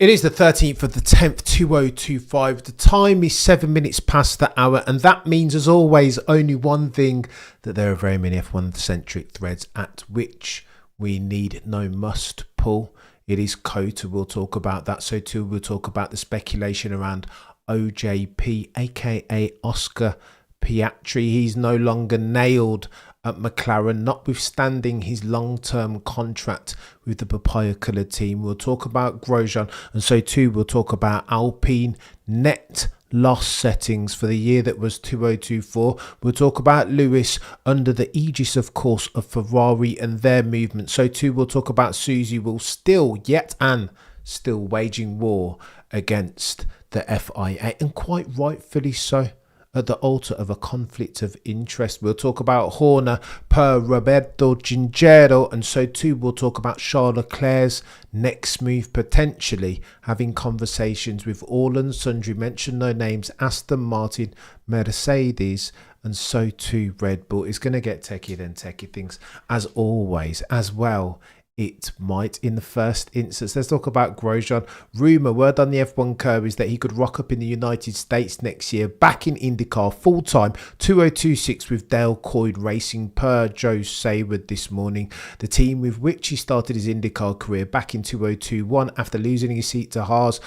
It is the 13th of the 10th, 2025. The time is 7 minutes past the hour, and that means, as always, only one thing, that there are very many F1-centric threads at which we need no must pull. It is COTA. We'll talk about that. So too, we'll talk about the speculation around OJP, aka Oscar Piastri. He's no longer nailed at McLaren, notwithstanding his long-term contract with the papaya coloured team. We'll talk about Grosjean, and so too we'll talk about Alpine net loss settings for the year that was 2024. We'll talk about Lewis under the aegis, of course, of Ferrari and their movement. So too we'll talk about Susie will still waging war against the FIA, and quite rightfully so, at the altar of a conflict of interest. We'll talk about Horner per Roberto Gingero, and so too we'll talk about Charles Leclerc's next move, potentially having conversations with all and sundry, mention no names, Aston Martin, Mercedes, and so too Red Bull. Is going to get techie than techie things, as always, as well. It might in the first instance. Let's talk about Grosjean. Rumour, word on the F1 curve is that he could rock up in the United States next year, back in IndyCar full-time, 2026 with Dale Coyne Racing, per Joe Sayward this morning. The team with which he started his IndyCar career back in 2021 after losing his seat to Haas,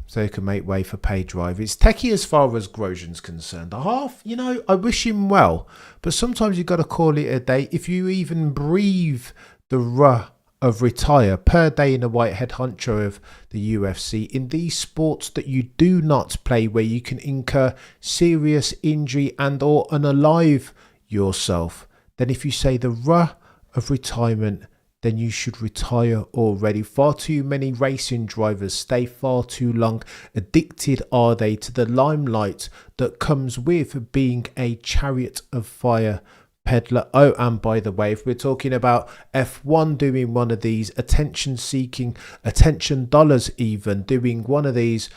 so he can make way for pay drive. It's techie as far as Grosjean's concerned. I wish him well, but sometimes you've got to call it a day. If you even breathe the ruh of retire per day in a white head honcho of the UFC, in these sports that you do not play, where you can incur serious injury and or unalive yourself, then if you say the ruh of retirement, then you should retire already. Far too many racing drivers stay far too long. Addicted are they to the limelight that comes with being a chariot of fire peddler. Oh, and by the way, if we're talking about F1 doing one of these, attention seeking, attention dollars even, doing one of these,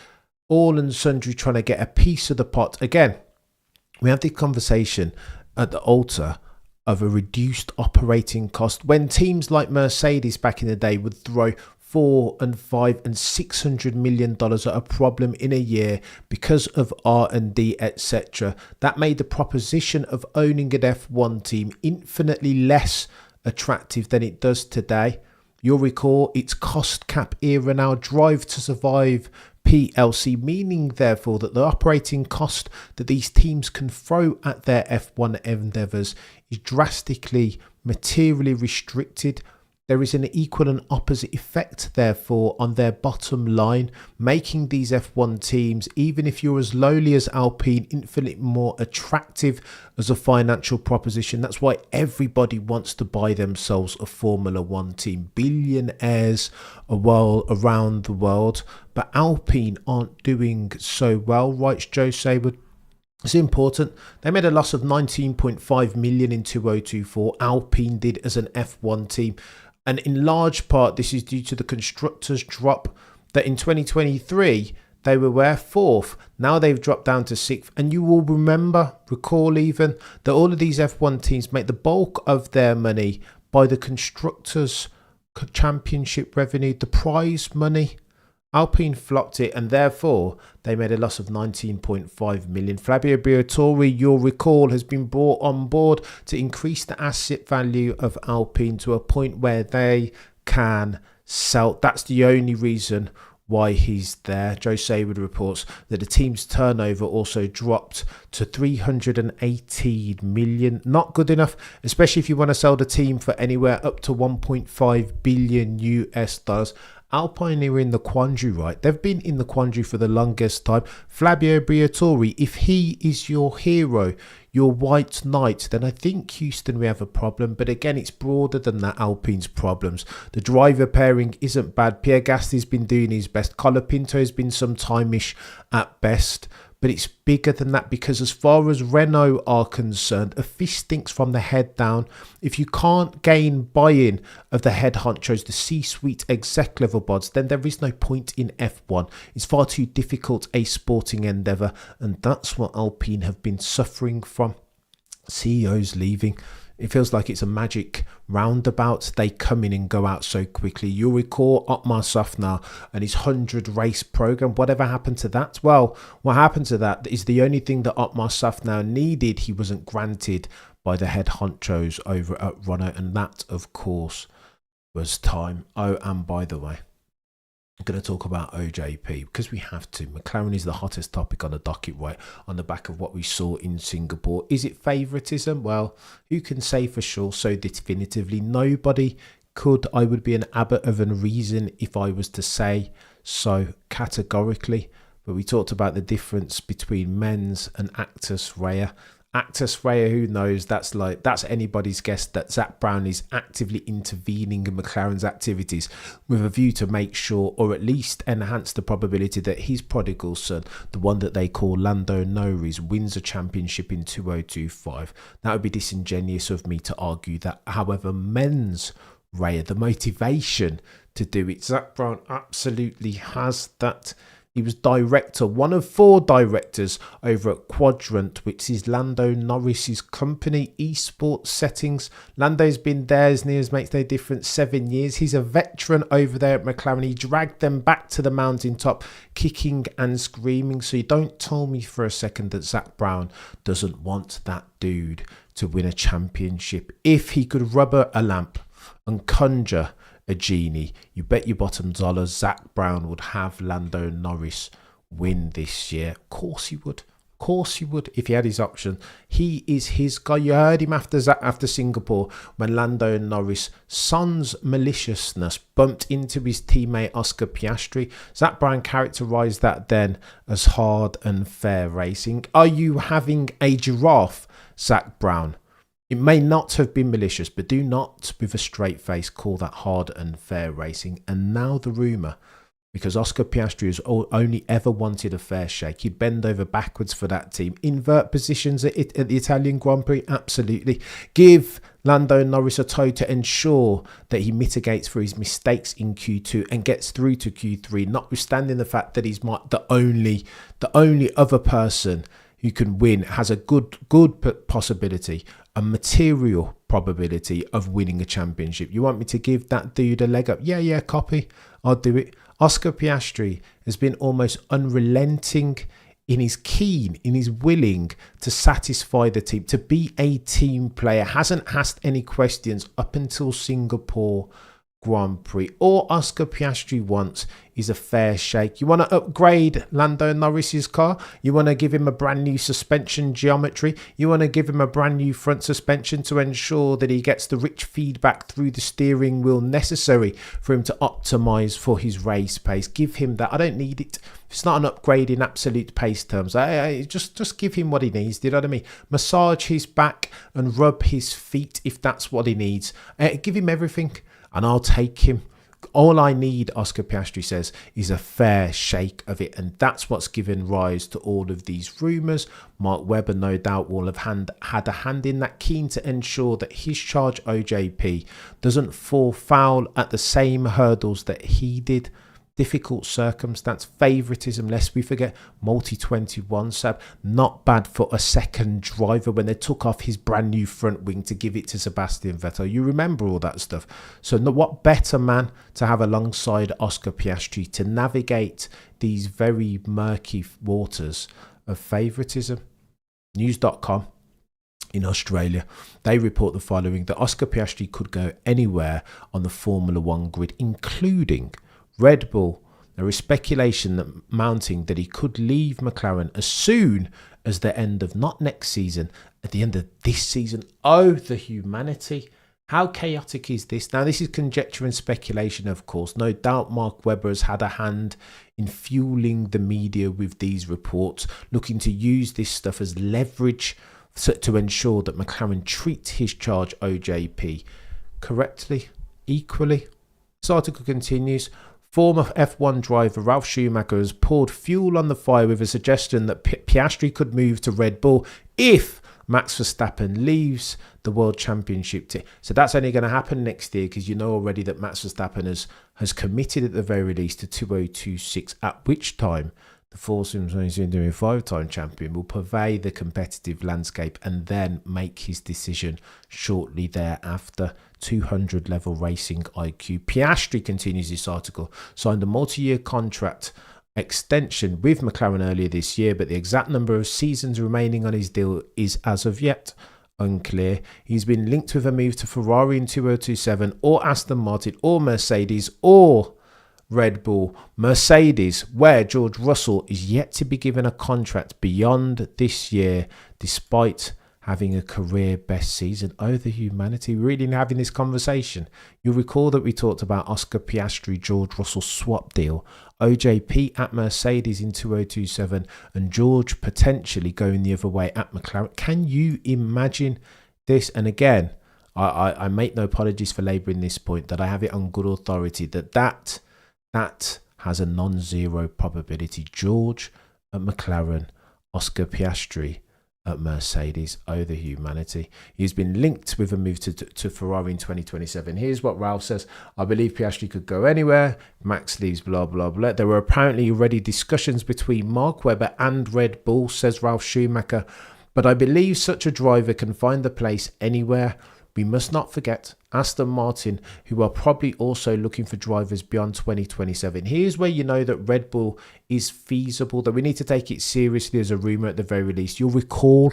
all and sundry trying to get a piece of the pot. Again, we have the conversation at the altar of a reduced operating cost, when teams like Mercedes back in the day would throw $400 and $500 and $600 million at a problem in a year because of R&D, etc. That made the proposition of owning an F1 team infinitely less attractive than it does today. You'll recall it's cost cap era now, drive to survive PLC, meaning therefore that the operating cost that these teams can throw at their F1 endeavours is drastically, materially restricted. There is an equal and opposite effect, therefore, on their bottom line, making these F1 teams, even if you're as lowly as Alpine, infinitely more attractive as a financial proposition. That's why everybody wants to buy themselves a Formula One team. Billionaires around the world. But Alpine aren't doing so well, writes Joe Sayward. It's important. They made a loss of 19.5 million in 2024. Alpine did as an F1 team. And in large part, this is due to the constructors' drop, that in 2023, they were fourth. Now they've dropped down to sixth. And you will recall even, that all of these F1 teams make the bulk of their money by the constructors' championship revenue, the prize money. Alpine flopped it, and therefore they made a loss of 19.5 million. Fabio Briatore, you'll recall, has been brought on board to increase the asset value of Alpine to a point where they can sell. That's the only reason why he's there. Joe Sayward reports that the team's turnover also dropped to 318 million. Not good enough, especially if you want to sell the team for anywhere up to 1.5 billion US dollars. Alpine are in the quandary, right? They've been in the quandary for the longest time. Fabio Briatore, if he is your hero, your white knight, then I think Houston, we have a problem. But again, it's broader than that, Alpine's problems. The driver pairing isn't bad. Pierre Gasly's been doing his best. Colapinto's been some time-ish at best. But it's bigger than that, because as far as Renault are concerned, a fish stinks from the head down. If you can't gain buy-in of the head honchos, the C-suite exec level bods, then there is no point in F1. It's far too difficult a sporting endeavour, and that's what Alpine have been suffering from. CEOs leaving. It feels like it's a magic roundabout. They come in and go out so quickly. You'll recall Otmar Safnauer and his 100 race program. Whatever happened to that? Well, what happened to that is the only thing that Otmar Safnauer needed, he wasn't granted by the head honchos over at Renault. And that, of course, was time. Oh, and by the way, I'm going to talk about OJP because we have to. McLaren is the hottest topic on the docket right on the back of what we saw in Singapore. Is it favouritism? Well, who can say for sure so definitively? Nobody could. I would be an abbot of unreason if I was to say so categorically. But we talked about the difference between men's and Actus Rea. Actus Rea, who knows? That's anybody's guess that Zak Brown is actively intervening in McLaren's activities with a view to make sure, or at least enhance the probability that his prodigal son, the one that they call Lando Norris, wins a championship in 2025. That would be disingenuous of me to argue that. However, men's Rea, the motivation to do it, Zak Brown absolutely has that. He was director, one of 4 directors over at Quadrant, which is Lando Norris's company, esports settings. Lando's been there, as near as makes no difference, 7 years. He's a veteran over there at McLaren. He dragged them back to the mountaintop, kicking and screaming. So you don't tell me for a second that Zak Brown doesn't want that dude to win a championship. If he could rubber a lamp and conjure a genie, you bet your bottom dollar Zak Brown would have Lando Norris win this year. Of course he would. Of course he would if he had his option. He is his guy. You heard him after Singapore when Lando Norris' son's maliciousness bumped into his teammate Oscar Piastri. Zak Brown characterised that then as hard and fair racing. Are you having a giraffe, Zak Brown? It may not have been malicious, but do not, with a straight face, call that hard and fair racing. And now the rumour, because Oscar Piastri has only ever wanted a fair shake. He'd bend over backwards for that team. Invert positions at the Italian Grand Prix? Absolutely. Give Lando Norris a toe to ensure that he mitigates for his mistakes in Q2 and gets through to Q3, notwithstanding the fact that he's the only other person who can win, has a good possibility, a material probability of winning a championship. You want me to give that dude a leg up? Yeah, copy. I'll do it. Oscar Piastri has been almost unrelenting in his willing to satisfy the team, to be a team player. Hasn't asked any questions up until Singapore Grand Prix. All Oscar Piastri wants is a fair shake. You want to upgrade Lando Norris's car? You want to give him a brand new suspension geometry? You want to give him a brand new front suspension to ensure that he gets the rich feedback through the steering wheel necessary for him to optimize for his race pace? Give him that. I don't need it. It's not an upgrade in absolute pace terms. Just give him what he needs. Do you know what I mean? Massage his back and rub his feet if that's what he needs. Give him everything and I'll take him. All I need, Oscar Piastri says, is a fair shake of it. And that's what's given rise to all of these rumours. Mark Webber, no doubt, will have had a hand in that, keen to ensure that his charge OJP doesn't fall foul at the same hurdles that he did. Difficult circumstance, favouritism, lest we forget, multi-21 Sab, not bad for a second driver when they took off his brand new front wing to give it to Sebastian Vettel. You remember all that stuff. So what better man to have alongside Oscar Piastri to navigate these very murky waters of favouritism? News.com in Australia, they report the following, that Oscar Piastri could go anywhere on the Formula One grid, including Red Bull. There is speculation mounting that he could leave McLaren as soon as the end of, not next season, at the end of this season. Oh, the humanity. How chaotic is this? Now, this is conjecture and speculation, of course. No doubt Mark Webber has had a hand in fueling the media with these reports, looking to use this stuff as leverage to ensure that McLaren treat his charge OJP correctly, equally. This article continues. Former F1 driver Ralf Schumacher has poured fuel on the fire with a suggestion that Piastri could move to Red Bull if Max Verstappen leaves the World Championship team. So that's only going to happen next year, because you know already that Max Verstappen has committed at the very least to 2026, at which time the foursomes when he's been doing 5-time champion, will pervade the competitive landscape and then make his decision shortly thereafter. 200 level racing IQ. Piastri, continues this article, signed a multi-year contract extension with McLaren earlier this year, but the exact number of seasons remaining on his deal is as of yet unclear. He's been linked with a move to Ferrari in 2027 or Aston Martin or Mercedes or Red Bull. Mercedes, where George Russell is yet to be given a contract beyond this year, despite having a career best season. Oh, the humanity, really having this conversation. You'll recall that we talked about Oscar Piastri, George Russell swap deal, OJP at Mercedes in 2027, and George potentially going the other way at McLaren. Can you imagine this? And again, I make no apologies for labouring this point, that I have it on good authority that has a non-zero probability. George at McLaren, Oscar Piastri at Mercedes. Oh, the humanity. He's been linked with a move to Ferrari in 2027. Here's what Ralph says. I believe Piastri could go anywhere. Max leaves, blah, blah, blah. There were apparently already discussions between Mark Webber and Red Bull, says Ralph Schumacher. But I believe such a driver can find a place anywhere. We must not forget Aston Martin, who are probably also looking for drivers beyond 2027. Here's where you know that Red Bull is feasible, that we need to take it seriously as a rumour at the very least. You'll recall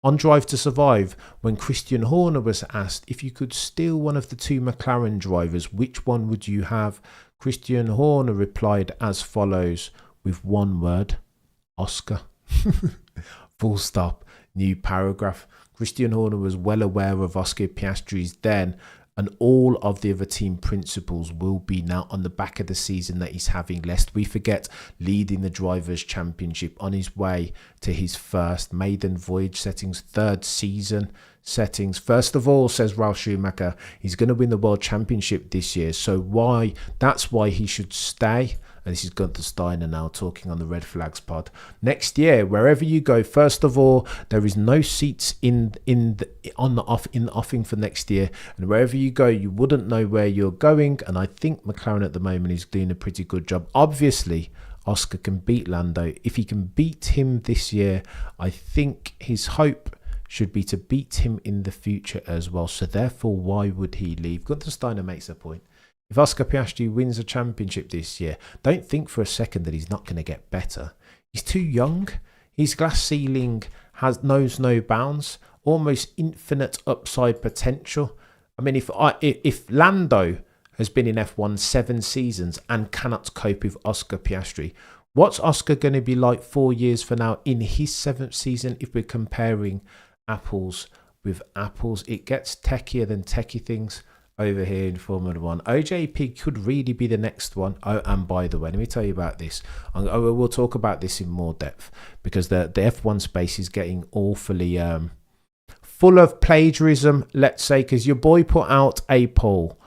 on Drive to Survive, when Christian Horner was asked if you could steal one of the two McLaren drivers, which one would you have? Christian Horner replied as follows, with one word: Oscar. Full stop. New paragraph. Christian Horner was well aware of Oscar Piastri's then, and all of the other team principals will be now on the back of the season that he's having, lest we forget, leading the Drivers' Championship on his way to his first maiden voyage settings, third season settings. First of all, says Ralph Schumacher, he's going to win the World Championship this year, so that's why he should stay. And this is Gunther Steiner now talking on the Red Flags pod. Next year, wherever you go, first of all, there is no seats in the offing for next year, and wherever you go, you wouldn't know where you're going. And I think McLaren at the moment is doing a pretty good job. Obviously, Oscar can beat Lando. If he can beat him this year, I think his hope should be to beat him in the future as well. So therefore, why would he leave? Gunther Steiner makes a point. If Oscar Piastri wins a championship this year, don't think for a second that he's not going to get better. He's too young. His glass ceiling knows no bounds, almost infinite upside potential. I mean, if Lando has been in F1 7 seasons and cannot cope with Oscar Piastri, what's Oscar going to be like 4 years from now in his 7th season if we're comparing apples with apples? It gets techier than techie things over here in Formula One. OJP could really be the next one. Oh, and by the way, let me tell you about this. We'll talk about this in more depth, because the F1 space is getting awfully full of plagiarism, let's say, because your boy put out a poll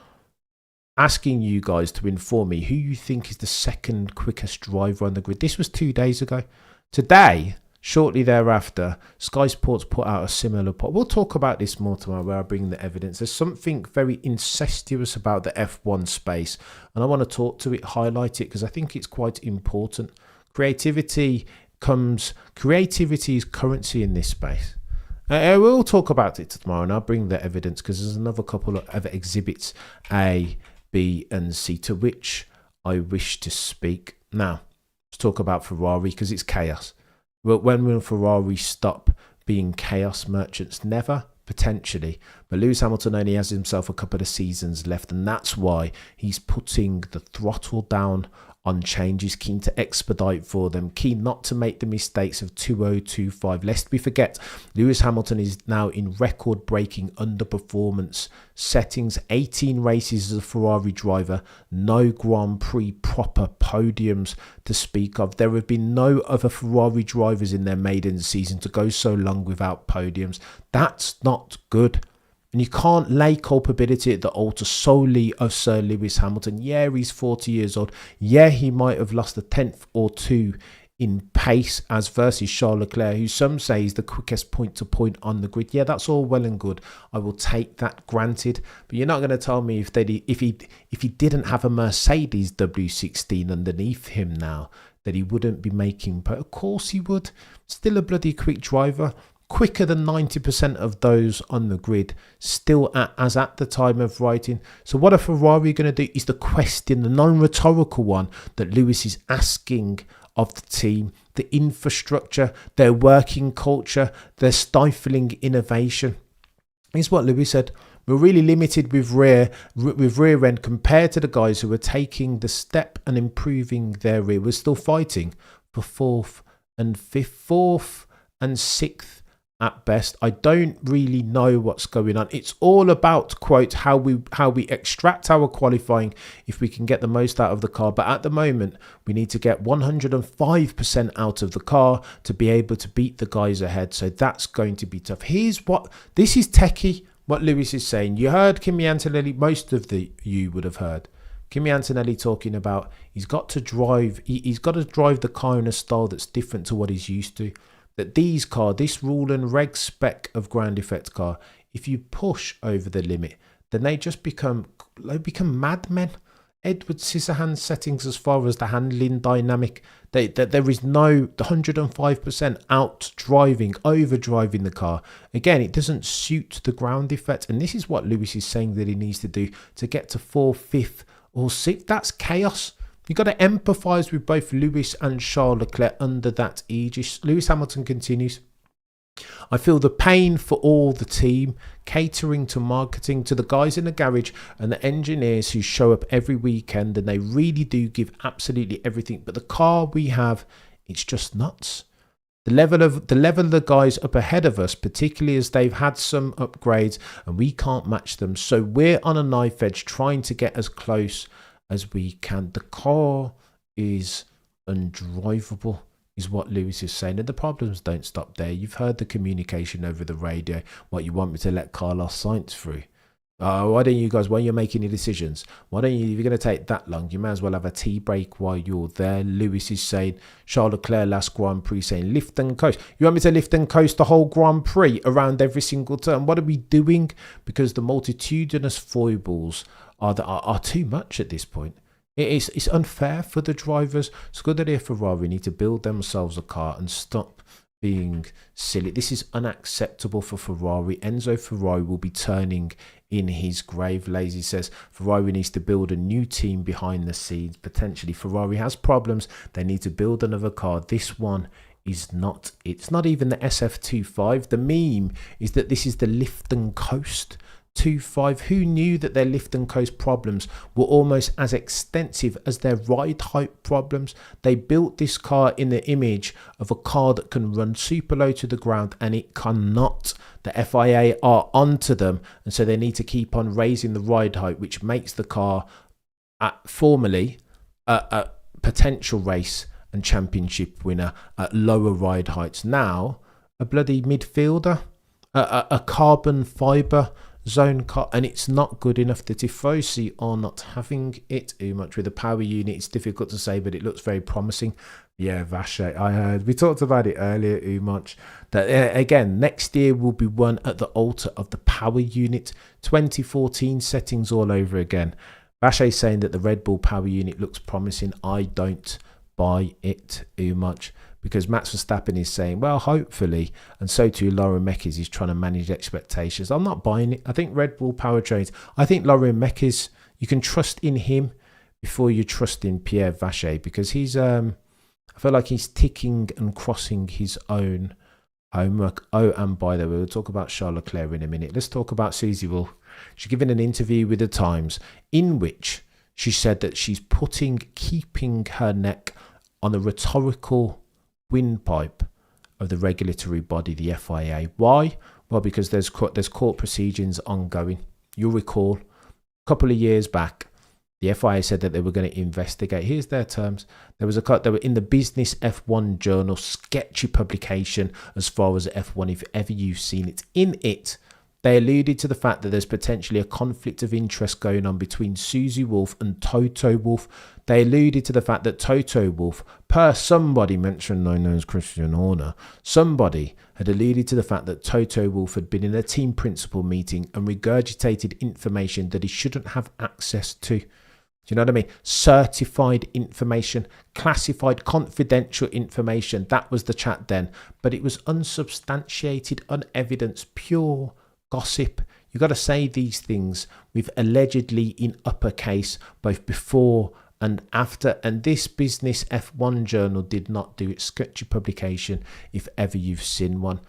asking you guys to inform me who you think is the second quickest driver on the grid. This was 2 days ago. Today, shortly thereafter, Sky Sports put out a similar poll. We'll talk about this more tomorrow, where I bring the evidence. There's something very incestuous about the F1 space, and I want to talk to it, highlight it, because I think it's quite important. Creativity is currency in this space. We'll talk about it tomorrow, and I'll bring the evidence, because there's another couple of other exhibits, A, B, and C, to which I wish to speak. Now, let's talk about Ferrari, because it's chaos. Well, when will Ferrari stop being chaos merchants? Never, potentially. But Lewis Hamilton only has himself a couple of seasons left, and that's why he's putting the throttle down on changes, keen to expedite for them, keen not to make the mistakes of 2025. Lest we forget, Lewis Hamilton is now in record-breaking underperformance settings. 18 races as a Ferrari driver, no Grand Prix proper podiums to speak of. There have been no other Ferrari drivers in their maiden season to go so long without podiums. That's not good. And you can't lay culpability at the altar solely of Sir Lewis Hamilton. Yeah, he's 40 years old. Yeah, he might have lost a tenth or two in pace as versus Charles Leclerc, who some say is the quickest point to point on the grid. Yeah, that's all well and good. I will take that granted. But you're not going to tell me if he didn't have a Mercedes W16 underneath him now, that he wouldn't be making. But of course he would. Still a bloody quick driver. Quicker than 90% of those on the grid, still as at the time of writing. So what are Ferrari going to do is the question, the non-rhetorical one that Lewis is asking of the team. The infrastructure, their working culture, their stifling innovation. Is what Lewis said. We're really limited with rear end compared to the guys who are taking the step and improving their rear. We're still fighting for fourth and sixth at best. I don't really know what's going on. It's all about, quote, how we extract our qualifying if we can get the most out of the car. But at the moment, we need to get 105% out of the car to be able to beat the guys ahead. So that's going to be tough. This is techie, what Lewis is saying. You heard Kimi Antonelli, most of you would have heard Kimi Antonelli talking about he's got to drive the car in a style that's different to what he's used to. That this rule and reg spec of ground effect car, if you push over the limit, then they just become madmen. Edward Scissorhands settings as far as the handling dynamic, there is no 105% out driving, overdriving the car. Again, it doesn't suit the ground effect, and this is what Lewis is saying that he needs to do to get to 4th, 5th or 6th. That's chaos. You've got to empathise with both Lewis and Charles Leclerc under that aegis. Lewis Hamilton continues. I feel the pain for all the team, catering to marketing, to the guys in the garage and the engineers who show up every weekend, and they really do give absolutely everything. But the car we have, it's just nuts. The level of the guys up ahead of us, particularly as they've had some upgrades and we can't match them. So we're on a knife edge trying to get as close as we can. The car is undrivable, is what Lewis is saying, and the problems don't stop there. You've heard the communication over the radio. What, you want me to let Carlos Sainz through? Why don't you guys, when you're making your decisions, why don't you, if you're going to take that long, you may as well have a tea break while you're there. Lewis is saying, Charles Leclerc last Grand Prix saying, lift and coast. You want me to lift and coast the whole Grand Prix around every single turn? What are we doing? Because the multitudinous foibles are too much at this point. It's unfair for the drivers. Scuderia Ferrari need to build themselves a car and stop being silly. This is unacceptable for Ferrari. Enzo Ferrari will be turning in his grave. Lazy says Ferrari needs to build a new team behind the scenes. Potentially Ferrari has problems. They need to build another car. This one is not. It's not even the SF25. The meme is that this is the lift and coast 2.5. Who knew that their lift and coast problems were almost as extensive as their ride height problems? They built this car in the image of a car that can run super low to the ground, and it cannot. The FIA are onto them, and so they need to keep on raising the ride height, which makes the car formerly a potential race and championship winner at lower ride heights. Now a bloody midfielder, a carbon fibre zone car, and it's not good enough. The Tifosi are not having it too much with the power unit. It's difficult to say, but it looks very promising. Yeah, Vache, I heard. We talked about it earlier, Umach, that again, next year will be won at the altar of the power unit. 2014 settings all over again. Vache saying that the Red Bull power unit looks promising. I don't buy it too much, because Max Verstappen is saying, well, hopefully, and so too Lauren Mekies is trying to manage expectations. I'm not buying it. I think Red Bull powertrains, I think Lauren Mekies, you can trust in him before you trust in Pierre Vache, because he's, I feel like he's ticking and crossing his own homework. Oh, and by the way, we'll talk about Charles Leclerc in a minute. Let's talk about Susie Wolff. She's given an interview with The Times in which she said that she's keeping her neck on the rhetorical windpipe of the regulatory body, the FIA. Why? Well, because there's court proceedings ongoing. You'll recall a couple of years back, the FIA said that they were going to investigate. Here's their terms. They were in the Business F1 Journal, sketchy publication as far as F1, if ever you've seen it. In it, They alluded to the fact that there's potentially a conflict of interest going on between Susie Wolff and Toto Wolff. They alluded to the fact that Toto Wolff, per somebody mentioned known as Christian Horner, somebody had alluded to the fact that Toto Wolff had been in a team principal meeting and regurgitated information that he shouldn't have access to. Do you know what I mean? Certified information, classified, confidential information. That was the chat then. But it was unsubstantiated, unevidenced, pure gossip. You got to say these things with allegedly in uppercase, both before and after. And this Business F1 Journal did not do its sketchy publication, if ever you've seen one.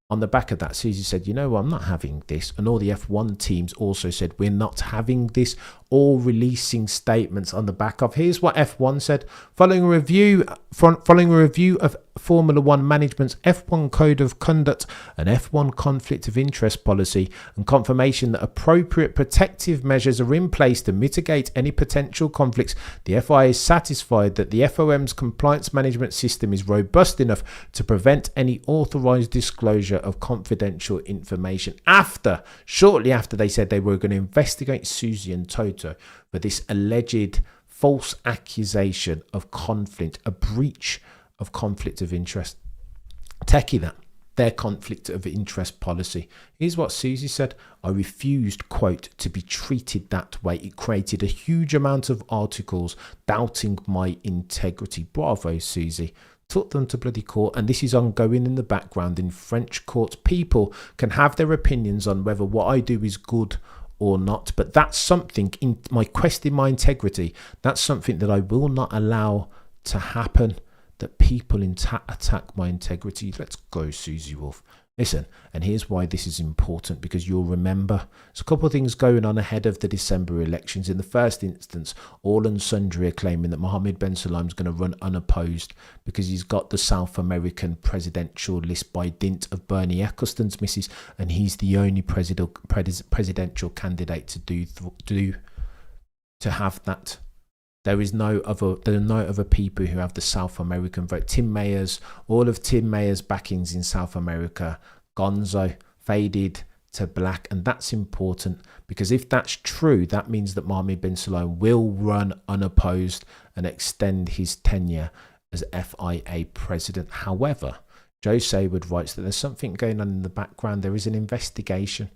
On the back of that, Susie said, you know what, I'm not having this. And all the F1 teams also said, we're not having this, all releasing statements on the back of. Here's what F1 said. Following a review of Formula One management's F1 Code of Conduct and F1 Conflict of Interest policy, and confirmation that appropriate protective measures are in place to mitigate any potential conflicts, the FIA is satisfied that the FOM's compliance management system is robust enough to prevent any authorised disclosure of confidential information. Shortly after they said they were going to investigate Susie and Toto for this alleged false accusation of conflict, a breach of conflict of interest. Techie that, their conflict of interest policy. Here's what Susie said. I refused, quote, to be treated that way. It created a huge amount of articles doubting my integrity. Bravo, Susie. Took them to bloody court, and this is ongoing in the background in French courts. People can have their opinions on whether what I do is good or not, but that's something in my quest in my integrity. That's something that I will not allow to happen, that people attack my integrity. Let's go, Susie Wolff. Listen, and here's why this is important, because you'll remember there's a couple of things going on ahead of the December elections. In the first instance, all and sundry are claiming that Mohammed Ben Sulayem is going to run unopposed because he's got the South American presidential list by dint of Bernie Ecclestone's missus, and he's the only presidential candidate to have that. There are no other people who have the South American vote. Tim Mayer's, all of Tim Mayer's backings in South America, gonzo, faded to black. And that's important, because if that's true, that means that Mohammed Ben Sulayem will run unopposed and extend his tenure as FIA president. However, Joe Sayward writes that there's something going on in the background. There is an investigation.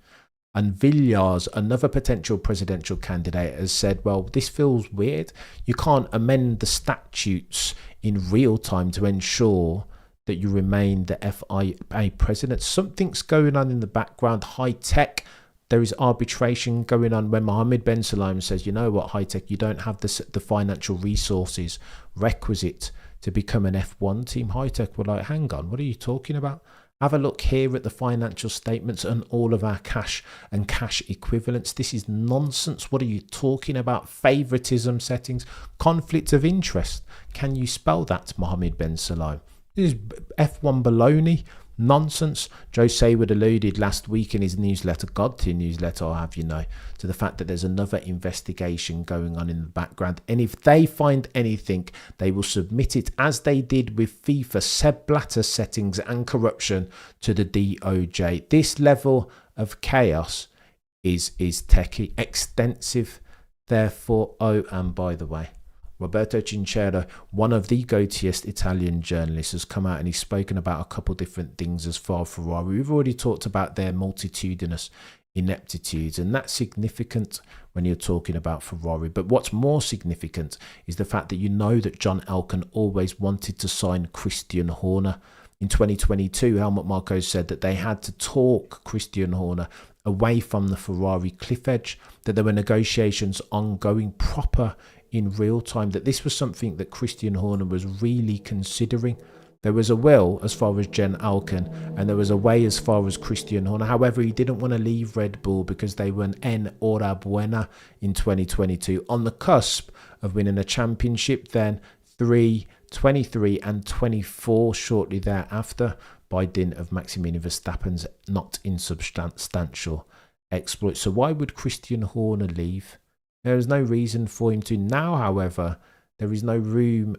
And Villiers, another potential presidential candidate, has said, well, this feels weird. You can't amend the statutes in real time to ensure that you remain the FIA president. Something's going on in the background, high tech. There is arbitration going on when Mohammed Ben Sulayem says, you know what, high tech, you don't have the financial resources requisite to become an F1 team. High tech were like, hang on, what are you talking about? Have a look here at the financial statements and all of our cash and cash equivalents. This is nonsense. What are you talking about? Favoritism settings, conflict of interest. Can you spell that, Mohammed Ben Sulayem? This is F1 baloney. Nonsense. Joe Sayward alluded last week in his newsletter, God-tier newsletter, I'll have you know, to the fact that there's another investigation going on in the background. And if they find anything, they will submit it, as they did with FIFA, Sepp Blatter settings and corruption, to the DOJ. This level of chaos is techie, extensive. Therefore, oh, and by the way, Roberto Cinchero, one of the go-tiest Italian journalists, has come out and he's spoken about a couple different things as far as Ferrari. We've already talked about their multitudinous ineptitudes, and that's significant when you're talking about Ferrari. But what's more significant is the fact that you know that John Elkann always wanted to sign Christian Horner. In 2022, Helmut Marko said that they had to talk Christian Horner away from the Ferrari cliff edge, that there were negotiations ongoing proper in real time, that this was something that Christian Horner was really considering. There was a will as far as Jen Elkann, and there was a way as far as Christian Horner. However, he didn't want to leave Red Bull because they were an enhorabuena in 2022, on the cusp of winning a championship, then 3, 23 and 24 shortly thereafter, by dint of Maximilian Verstappen's not insubstantial exploits. So why would Christian Horner leave? There is no reason for him to. Now, however, there is no room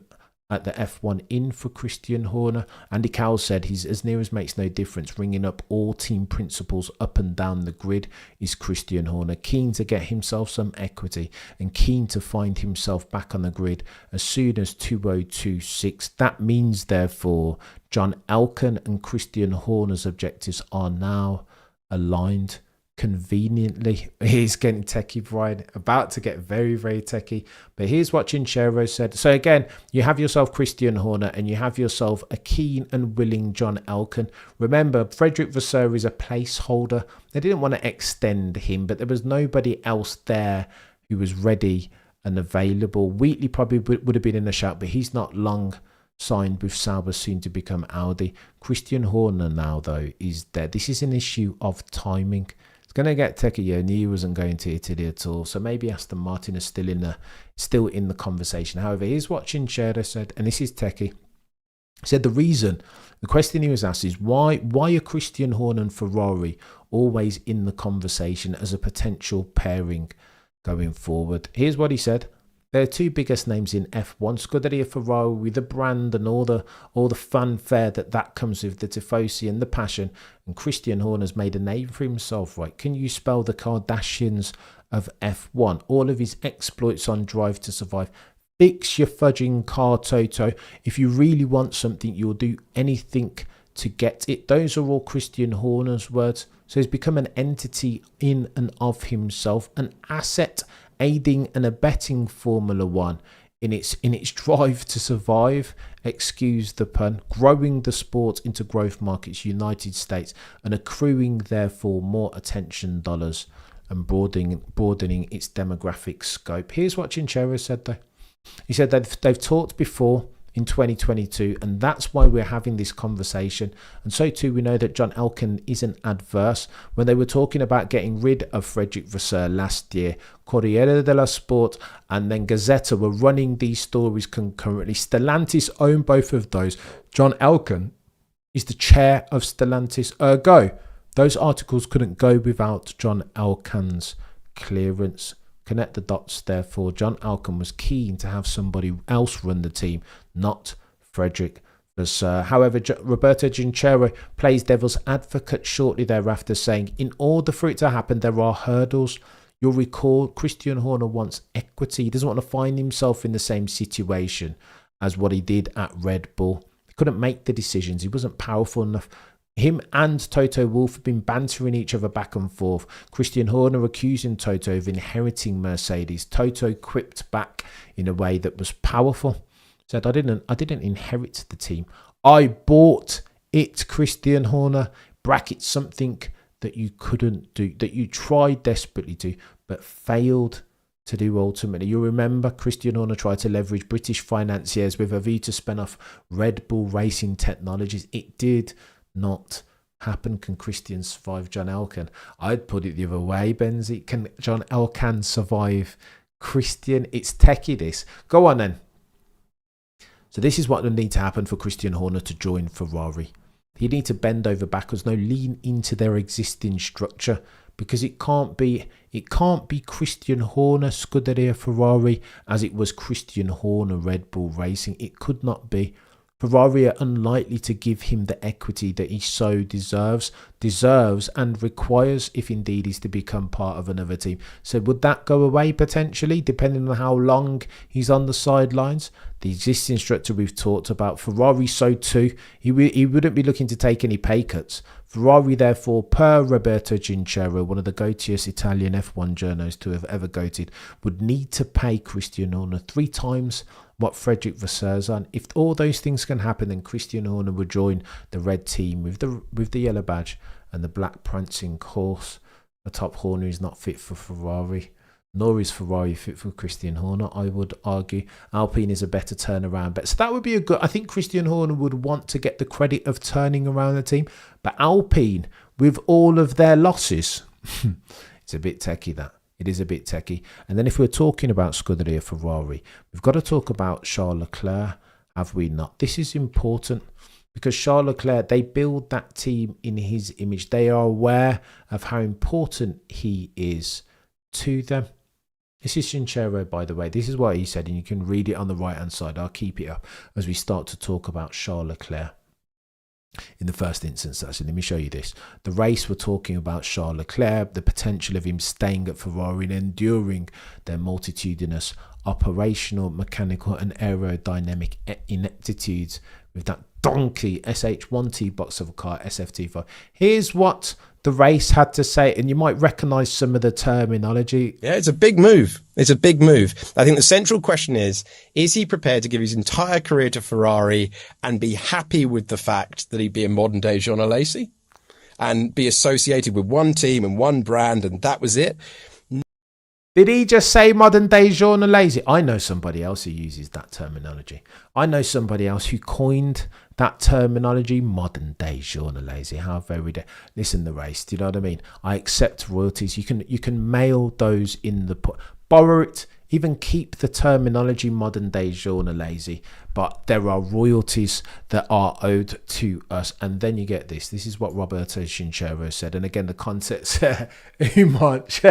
at the F1 in for Christian Horner. Andy Cowell said he's as near as makes no difference, ringing up all team principals up and down the grid is Christian Horner, keen to get himself some equity and keen to find himself back on the grid as soon as 2026. That means, therefore, John Elkann and Christian Horner's objectives are now aligned. Conveniently, he's getting techie, Brian, about to get very, very techie. But here's what Chinchero said. So again, you have yourself Christian Horner and you have yourself a keen and willing John Elkann. Remember, Frederick Vasseur is a placeholder. They didn't want to extend him, but there was nobody else there who was ready and available. Wheatley probably would have been in a shout, but he's not long signed with Sauber, soon to become Audi. Christian Horner now, though, is there. This is an issue of timing. Going to get techie. I knew he wasn't going to Italy at all, so maybe Aston Martin is still in the conversation. However, here's what Chinchero said, and this is techie. He said the question he was asked is why are Christian Horner and Ferrari always in the conversation as a potential pairing going forward? Here's what he said. They're two biggest names in F1, Scuderia Ferrari, with the brand and all the fanfare that comes with the tifosi and the passion. And Christian Horner's made a name for himself, right? Can you spell the Kardashians of F1? All of his exploits on Drive to Survive. Fix your fudging car, Toto. If you really want something, you'll do anything to get it. Those are all Christian Horner's words. So he's become an entity in and of himself, an asset aiding and abetting Formula One in its drive to survive, excuse the pun, growing the sport into growth markets, United States, and accruing therefore more attention dollars and broadening its demographic scope. Here's what Chinchero said though. He said that they've talked before in 2022, and that's why we're having this conversation. And so too, we know that John Elkann isn't adverse. When they were talking about getting rid of Frederick Vasseur last year, Corriere dello Sport and then Gazzetta were running these stories concurrently. Stellantis own both of those. John Elkann is the chair of Stellantis. Ergo, those articles couldn't go without John Elkann's clearance. Connect the dots, therefore. John Elkann was keen to have somebody else run the team, not Frederick Vasseur. However, Roberto Chinchero plays devil's advocate shortly thereafter, saying, in order for it to happen, there are hurdles. You'll recall Christian Horner wants equity. He doesn't want to find himself in the same situation as what he did at Red Bull. He couldn't make the decisions. He wasn't powerful enough. Him and Toto Wolff have been bantering each other back and forth. Christian Horner accusing Toto of inheriting Mercedes. Toto quipped back in a way that was powerful. Said, I didn't inherit the team. I bought it, Christian Horner. Bracket something that you couldn't do, that you tried desperately to, but failed to do ultimately. You remember Christian Horner tried to leverage British financiers with a view to spin off Red Bull Racing Technologies. It did not happen. Can Christian survive John Elkann? I'd put it the other way, Benzi. Can John Elkann survive Christian? It's techie, this. Go on then. So this is what would need to happen for Christian Horner to join Ferrari. He'd need to bend over backwards, lean into their existing structure, because it can't be Christian Horner Scuderia Ferrari as it was Christian Horner Red Bull Racing. It could not be. Ferrari are unlikely to give him the equity that he so deserves and requires if indeed he's to become part of another team. So would that go away potentially, depending on how long he's on the sidelines? The existing structure we've talked about, Ferrari so too. He wouldn't be looking to take any pay cuts. Ferrari, therefore, per Roberto Chinchero, one of the goatiest Italian F1 journos to have ever goated, would need to pay Christian Horner 3 times what Frederick Vasseur's on. If all those things can happen, then Christian Horner would join the red team with the yellow badge and the black prancing horse. A top Horner is not fit for Ferrari, nor is Ferrari fit for Christian Horner, I would argue. Alpine is a better turnaround bet. So that would be a good... I think Christian Horner would want to get the credit of turning around the team. But Alpine, with all of their losses, it's a bit techie, that. It is a bit techie. And then if we're talking about Scuderia Ferrari, we've got to talk about Charles Leclerc, have we not? This is important because Charles Leclerc, they build that team in his image. They are aware of how important he is to them. This is Shinchero, by the way. This is what he said, and you can read it on the right-hand side. I'll keep it up as we start to talk about Charles Leclerc. In the first instance, actually, let me show you this. The race, we're talking about Charles Leclerc, the potential of him staying at Ferrari and enduring their multitudinous operational, mechanical and aerodynamic ineptitudes with that donkey SH1T box of a car, SFT5. Here's what the race had to say, and you might recognise some of the terminology. Yeah, it's a big move. It's a big move. I think the central question is he prepared to give his entire career to Ferrari and be happy with the fact that he'd be a modern day Jean Alesi and be associated with one team and one brand, and that was it? Did he just say modern day Jean Alesi? I know somebody else who uses that terminology. I know somebody else who coined that terminology, modern day Jean Alesi. How very listen, the race. Do you know what I mean? I accept royalties. You can mail those in the borrow it. Even keep the terminology modern day Jean Alesi, but there are royalties that are owed to us. And then you get this. This is what Roberto Shinchero said. And again, the concepts too much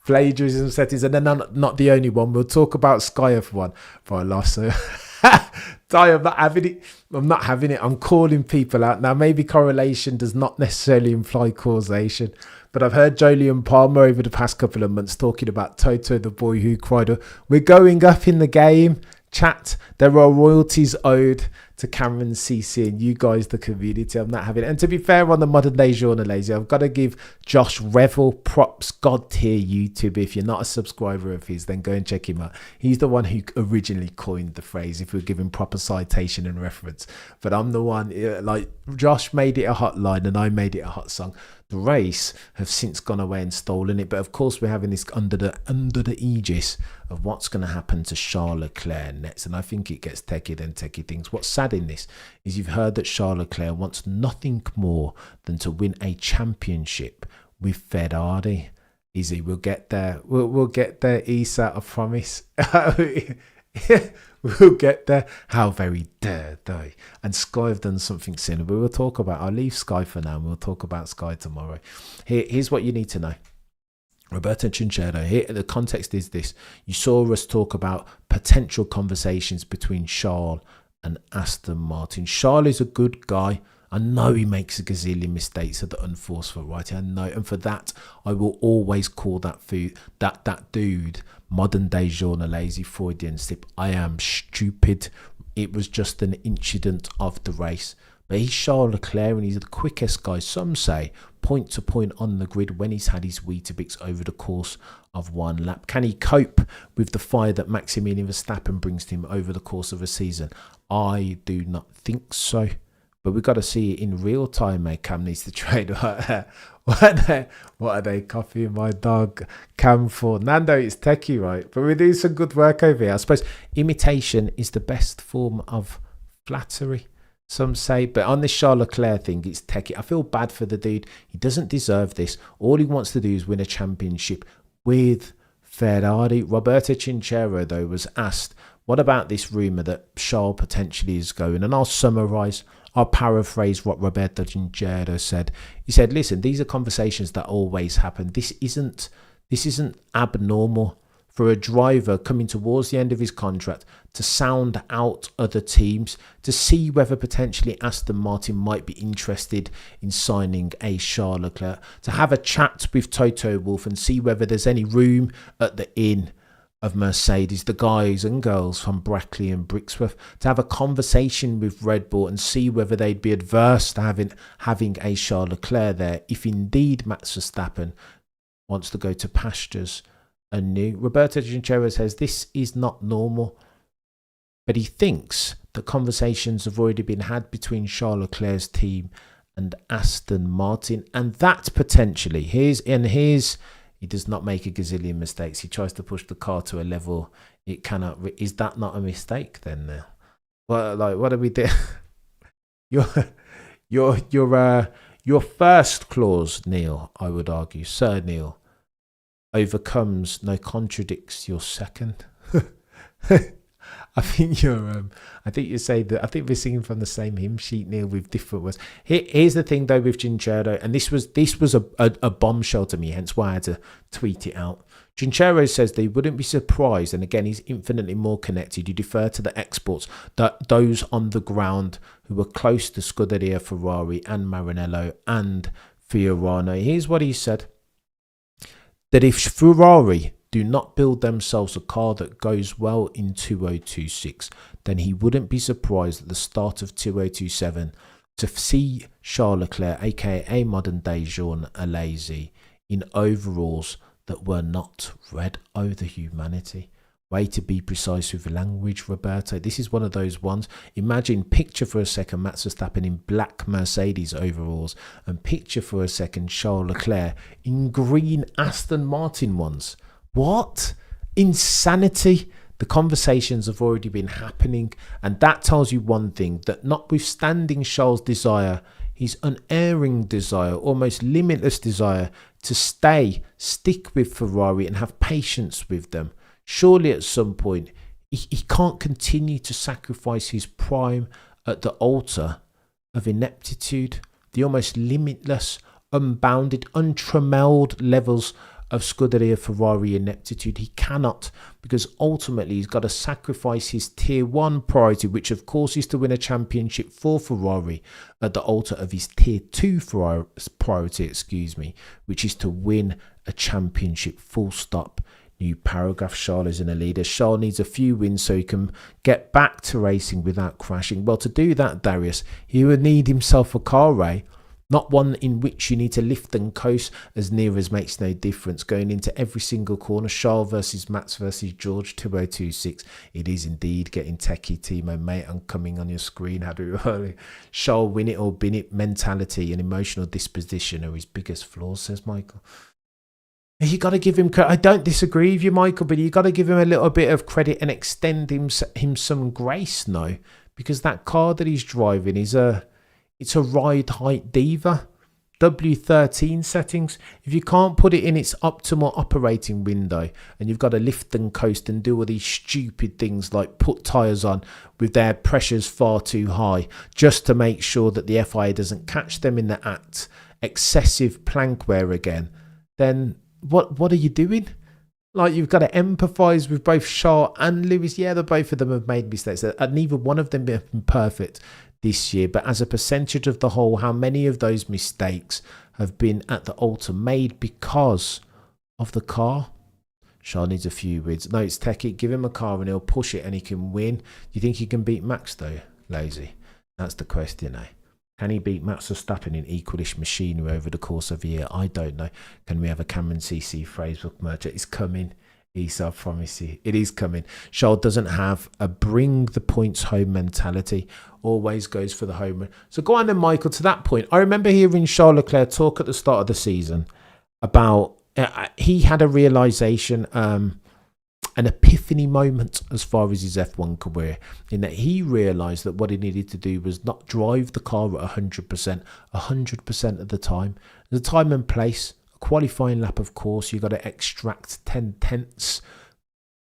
plagiarism settings, and then not the only one. We'll talk about Sky F1 for a loss. So I'm not having it. I'm calling people out now. Maybe correlation does not necessarily imply causation. But I've heard Jolyon Palmer over the past couple of months talking about Toto, the boy who cried, we're going up in the game. Chat, there are royalties owed to Cameron CC and you guys, the community. I'm not having it. And to be fair, on the modern day Jean Alesi, I've got to give Josh Revel props, God tier YouTube. If you're not a subscriber of his, then go and check him out. He's the one who originally coined the phrase, if we're giving proper citation and reference. But I'm the one, like Josh made it a hot line and I made it a hot song. The race have since gone away and stolen it, but of course we're having this under the aegis of what's going to happen to Charles Leclerc next, and I think it gets techie than techie things. What's sad in this is you've heard that Charles Leclerc wants nothing more than to win a championship with Ferrari. Izzy, we'll get there. We'll get there, Isa, I promise. We'll get there. How very dare they? And Sky have done something similar. But we'll talk about, I'll leave Sky for now and we'll talk about Sky tomorrow. Here's what you need to know. Roberto Shinchero, here the context is this. You saw us talk about potential conversations between Charles and Aston Martin. Charles is a good guy. I know he makes a gazillion mistakes at the unforced variety. I know, and for that, I will always call that dude modern day Jean Alesi, Freudian slip. I am stupid. It was just an incident of the race. But he's Charles Leclerc and he's the quickest guy, some say, point to point on the grid when he's had his Weetabix over the course of one lap. Can he cope with the fire that Maximilian Verstappen brings to him over the course of a season? I do not think so. But we've got to see it in real time, mate. Cam needs to trade. What are they copying my dog Cam for? Nando, it's techie, right? But we do some good work over here. I suppose imitation is the best form of flattery, some say. But on this Charles Leclerc thing, it's techie. I feel bad for the dude. He doesn't deserve this. All he wants to do is win a championship with Ferrari. Roberto Shinchero, though, was asked, what about this rumour that Charles potentially is going? And I'll paraphrase what Roberto Shinchero said. He said, listen, these are conversations that always happen. This isn't abnormal for a driver coming towards the end of his contract to sound out other teams, to see whether potentially Aston Martin might be interested in signing a Charles Leclerc, to have a chat with Toto Wolff and see whether there's any room at the inn of Mercedes, the guys and girls from Brackley and Brixworth, to have a conversation with Red Bull and see whether they'd be adverse to having a Charles Leclerc there if indeed Max Verstappen wants to go to pastures anew. Roberto Shinchero says this is not normal, but he thinks that conversations have already been had between Charles Leclerc's team and Aston Martin, and that potentially, he does not make a gazillion mistakes. He tries to push the car to a level it cannot. Is that not a mistake then? Now, well, what do we do? Your first clause, Neil, I would argue, Sir Neil, overcomes, no, contradicts your second. I think you say that. I think we're singing from the same hymn sheet, Neil, with different words. Here's the thing, though, with Shinchero, and this was a bombshell to me, hence why I had to tweet it out. Gincero says they wouldn't be surprised, and again, he's infinitely more connected. You defer to the experts, those on the ground who were close to Scuderia Ferrari and Maranello and Fiorano. Here's what he said: that if Ferrari do not build themselves a car that goes well in 2026, then he wouldn't be surprised at the start of 2027 to see Charles Leclerc, aka a modern day Jean Alesi, in overalls that were not red. Oh, the humanity. Way to be precise with language, Roberto. This is one of those ones. Imagine, picture for a second Max Verstappen in black Mercedes overalls, and picture for a second Charles Leclerc in green Aston Martin ones. What? Insanity. The conversations have already been happening, and that tells you one thing, that notwithstanding Charles' desire, his unerring desire, almost limitless desire to stick with Ferrari and have patience with them, surely at some point he can't continue to sacrifice his prime at the altar of ineptitude, the almost limitless, unbounded, untrammeled levels of Scuderia Ferrari ineptitude. He cannot, because ultimately he's got to sacrifice his tier 1 priority, which of course is to win a championship for Ferrari, at the altar of his tier 2 priority, which is to win a championship, full stop. New paragraph. Charles is in a leader. Charles needs a few wins so he can get back to racing without crashing. Well, to do that, Darius, he would need himself a car, Ray. Not one in which you need to lift and coast as near as makes no difference, going into every single corner. Charles versus Max versus George 2026. It is indeed getting techie, Timo, mate. I'm coming on your screen. How do you early? Charles win it or bin it mentality and emotional disposition are his biggest flaws, says Michael. You got to give him credit. I don't disagree with you, Michael, but you got to give him a little bit of credit and extend him some grace, no? Because that car that he's driving is it's a ride height diva. W13 settings. If you can't put it in its optimal operating window, and you've got to lift and coast and do all these stupid things like put tyres on with their pressures far too high just to make sure that the FIA doesn't catch them in the act, excessive plank wear again, then what are you doing? Like, you've got to empathise with both Charles and Lewis. Yeah, both of them have made mistakes. Neither one of them have been perfect this year, but as a percentage of the whole, how many of those mistakes have been at the altar made because of the car? Charles needs a few wins. No, it's techie. Give him a car and he'll push it and he can win. Do you think he can beat Max though, Lazy? That's the question, eh? Can he beat Max Verstappen in equalish machinery over the course of a year? I don't know. Can we have a Cameron CC Phrasebook merger? It's coming. Isa, I promise you. It is coming. Charles doesn't have a bring the points home mentality. Always goes for the home run. So go on then, Michael, to that point. I remember hearing Charles Leclerc talk at the start of the season about he had a realisation, an epiphany moment as far as his F1 career, in that he realised that what he needed to do was not drive the car at 100% of the time. The time and place, a qualifying lap, of course, you've got to extract 10 tenths.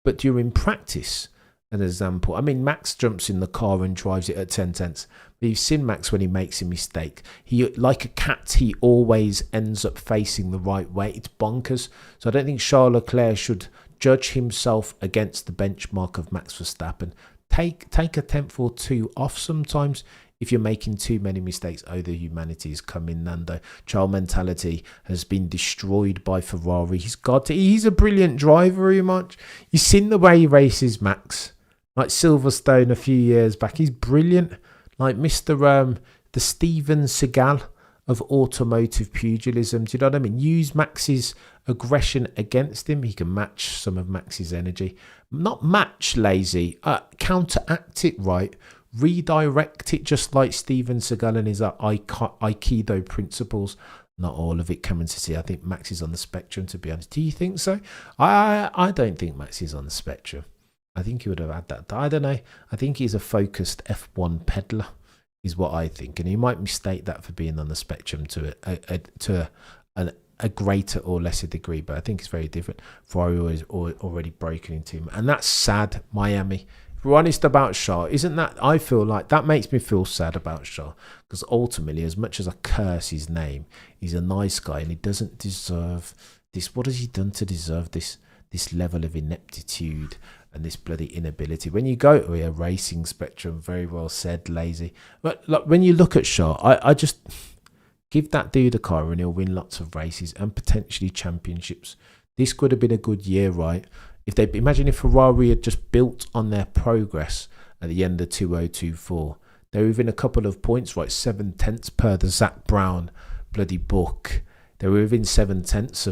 But during practice, an example, I mean, Max jumps in the car and drives it at 10 tenths. But you've seen Max when he makes a mistake. He, like a cat, he always ends up facing the right way. It's bonkers. So I don't think Charles Leclerc should judge himself against the benchmark of Max Verstappen. Take a tenth or two off sometimes if you're making too many mistakes. Oh, the humanity is coming, Nando. Child mentality has been destroyed by Ferrari. He's a brilliant driver, much. You've seen the way he races, Max. Like Silverstone a few years back. He's brilliant. Like Mr. The Steven Seagal of automotive pugilism. Do you know what I mean? Use Max's aggression against him. He can match some of Max's energy. Not match, Lazy. Counteract it, right? Redirect it, just like Steven Seagal and his Aikido principles. Not all of it coming to see. I think Max is on the spectrum, to be honest. Do you think so? I don't think Max is on the spectrum. I think he would have had that. I don't know. I think he's a focused F1 peddler, is what I think. And he might mistake that for being on the spectrum to a greater or lesser degree. But I think it's very different. Ferrari is already broken into him. And that's sad, Miami. If we're honest about Charles, isn't that, I feel like that makes me feel sad about Charles. Because ultimately, as much as I curse his name, he's a nice guy and he doesn't deserve this. What has he done to deserve this this level of ineptitude and this bloody inability. When you go to a racing spectrum, very well said, Lazy. But like, when you look at Shaw, I just give that dude a car and he'll win lots of races and potentially championships. This could have been a good year, right? Imagine if Ferrari had just built on their progress at the end of 2024. They were within a couple of points, right? 7/10 per the Zach Brown bloody book. They were within 7/10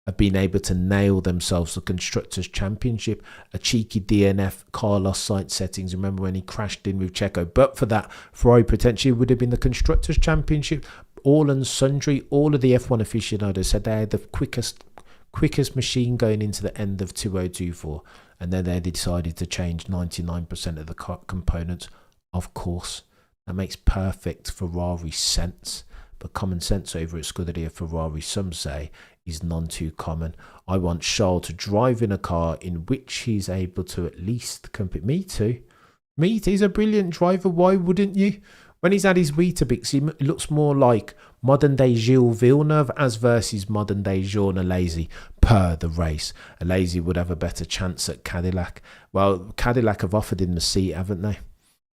of being able to nail themselves the Constructors' Championship. A cheeky DNF, Carlos Sainz settings. Remember when he crashed in with Checo? But for that, Ferrari potentially would have been the Constructors' Championship. All and sundry, all of the F1 aficionados said they had the quickest machine going into the end of 2024. And then they decided to change 99% of the components. Of course, that makes perfect Ferrari sense. But common sense over at Scuderia Ferrari, some say, is none too common. I want Charles to drive in a car in which he's able to at least compete. Me too. He's a brilliant driver. Why wouldn't you? When he's had his Weetabix, he looks more like modern day Gilles Villeneuve as versus modern day Jean Alesi per the race. Alesi would have a better chance at Cadillac. Well, Cadillac have offered him the seat, haven't they?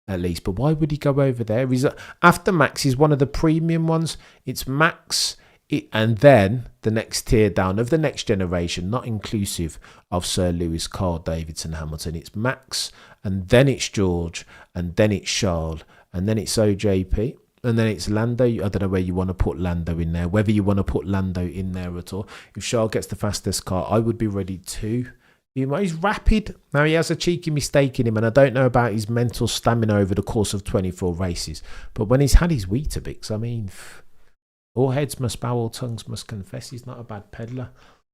At least. But why would he go over there? After Max, he's one of the premium ones. It's Max, and then the next tier down of the next generation, not inclusive of Sir Lewis, Carl Davidson, Hamilton. It's Max, and then it's George, and then it's Charles, and then it's OJP, and then it's Lando. I don't know where you want to put Lando in there, whether you want to put Lando in there at all. If Charles gets the fastest car, I would be ready too. He's rapid. Now, he has a cheeky mistake in him, and I don't know about his mental stamina over the course of 24 races. But when he's had his Weetabix, I mean, all heads must bow, all tongues must confess. He's not a bad peddler,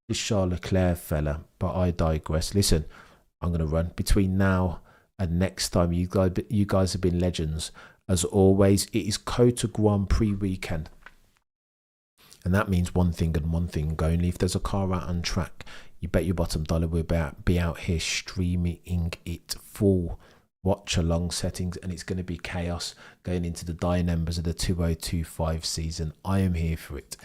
this Charles Leclerc fella. But I digress. Listen, I'm going to run. Between now and next time, you guys have been legends. As always, it is Kota Grand Prix weekend. And that means one thing and one thing only. If there's a car out on track, you bet your bottom dollar we'll be out here streaming it full watch along settings, and it's going to be chaos going into the dying embers of the 2025 season. I am here for it.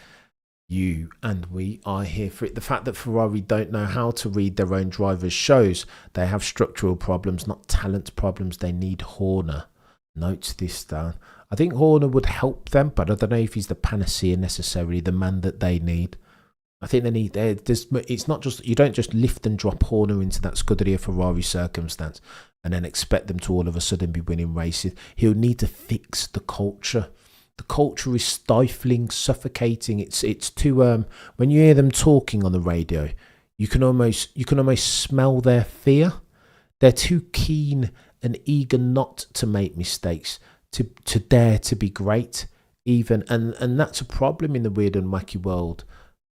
You and we are here for it. The fact that Ferrari don't know how to read their own drivers shows they have structural problems, not talent problems. They need Horner. Note this down. I think Horner would help them, but I don't know if he's the panacea necessarily, the man that they need. I think they need. It's not just, you don't just lift and drop Horner into that Scuderia Ferrari circumstance and then expect them to all of a sudden be winning races. He'll need to fix the culture. The culture is stifling, suffocating. It's too. When you hear them talking on the radio, you can almost smell their fear. They're too keen and eager not to make mistakes, to dare to be great, even, and that's a problem in the weird and wacky world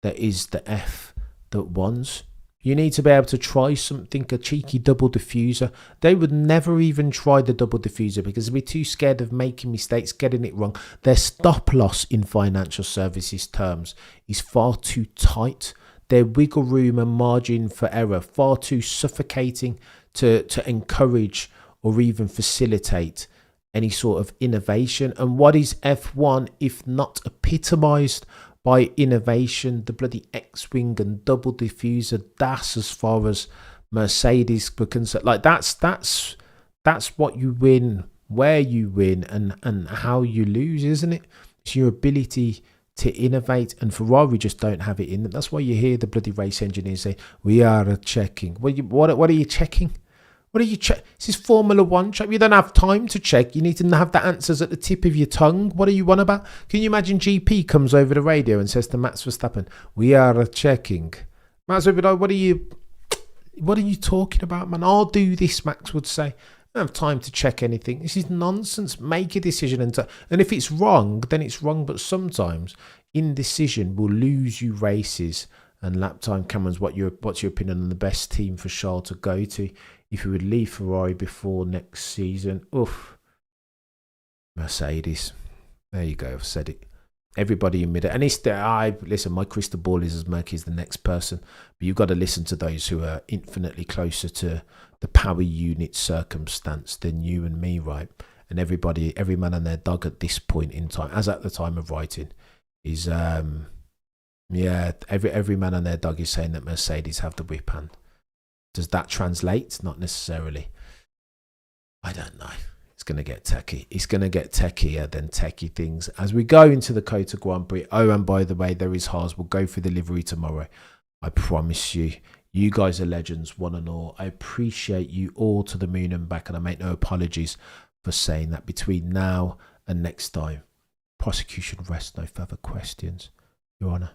that is the F1s. You need to be able to try something, a cheeky double diffuser. They would never even try the double diffuser because they'd be too scared of making mistakes, getting it wrong. Their stop loss in financial services terms is far too tight. Their wiggle room and margin for error far too suffocating to encourage or even facilitate any sort of innovation. And what is F1 if not epitomised by innovation? The bloody X-Wing and double diffuser, that's as far as Mercedes were concerned. Like that's what you win, where you win, and how you lose, isn't it? It's your ability to innovate, and Ferrari just don't have it in them. That's why you hear the bloody race engineers say, "We are checking." What are you checking? What are you check? This is Formula One check. You don't have time to check. You need to have the answers at the tip of your tongue. What are you on about? Can you imagine GP comes over the radio and says to Max Verstappen, "We are checking." Max would be like, "What are you talking about, man? I'll do this," Max would say. I don't have time to check anything. This is nonsense. Make a decision, and if it's wrong, then it's wrong. But sometimes indecision will lose you races and lap time. Cameron's, what's your opinion on the best team for Charles to go to if he would leave Ferrari before next season? Oof. Mercedes. There you go. I've said it. Everybody in middle. And listen, my crystal ball is as murky as the next person. But you've got to listen to those who are infinitely closer to the power unit circumstance than you and me, right? And every man and their dog at this point in time, as at the time of writing, is Yeah, every man and their dog is saying that Mercedes have the whip hand. Does that translate? Not necessarily. I don't know. It's going to get techie. It's going to get techier than techie things as we go into the Kota Grand Prix. Oh, and by the way, there is Haas. We'll go through the livery tomorrow. I promise you. You guys are legends, one and all. I appreciate you all to the moon and back, and I make no apologies for saying that. Between now and next time, prosecution rests. No further questions, Your Honour.